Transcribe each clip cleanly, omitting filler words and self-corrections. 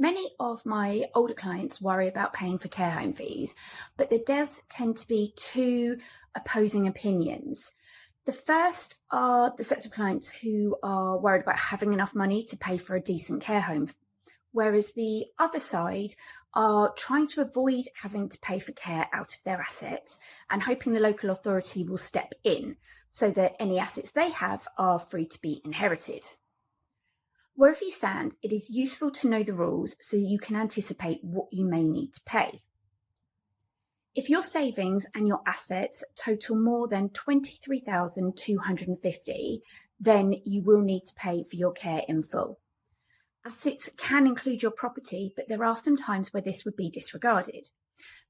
Many of my older clients worry about paying for care home fees, but there does tend to be two opposing opinions. The first are the sets of clients who are worried about having enough money to pay for a decent care home, whereas the other side are trying to avoid having to pay for care out of their assets and hoping the local authority will step in so that any assets they have are free to be inherited. Wherever you stand, it is useful to know the rules so you can anticipate what you may need to pay. If your savings and your assets total more than $23,250, then you will need to pay for your care in full. Assets can include your property, but there are some times where this would be disregarded.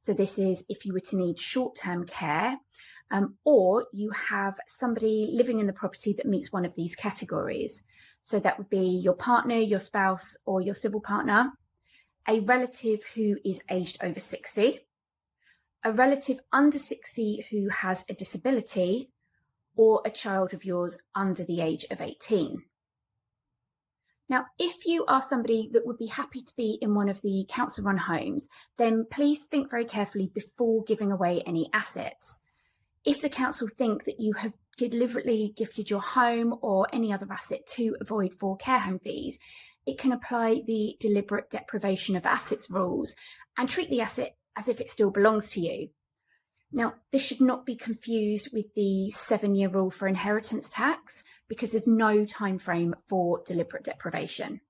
So this is if you were to need short-term care, or you have somebody living in the property that meets one of these categories. So that would be your partner, your spouse, or your civil partner, a relative who is aged over 60, a relative under 60 who has a disability, or a child of yours under the age of 18. Now, if you are somebody that would be happy to be in one of the council-run homes, then please think very carefully before giving away any assets. If the council think that you have deliberately gifted your home or any other asset to avoid full care home fees, it can apply the deliberate deprivation of assets rules and treat the asset as if it still belongs to you. Now, this should not be confused with the 7-year rule for inheritance tax because there's no time frame for deliberate deprivation.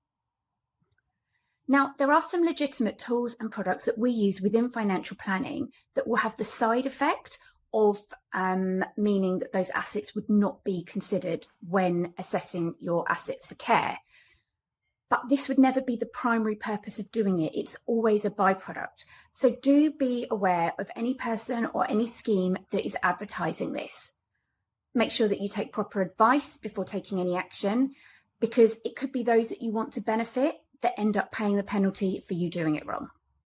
Now, there are some legitimate tools and products that we use within financial planning that will have the side effect of meaning that those assets would not be considered when assessing your assets for care. But this would never be the primary purpose of doing it. It's always a byproduct. So do be aware of any person or any scheme that is advertising this. Make sure that you take proper advice before taking any action, because it could be those that you want to benefit that end up paying the penalty for you doing it wrong.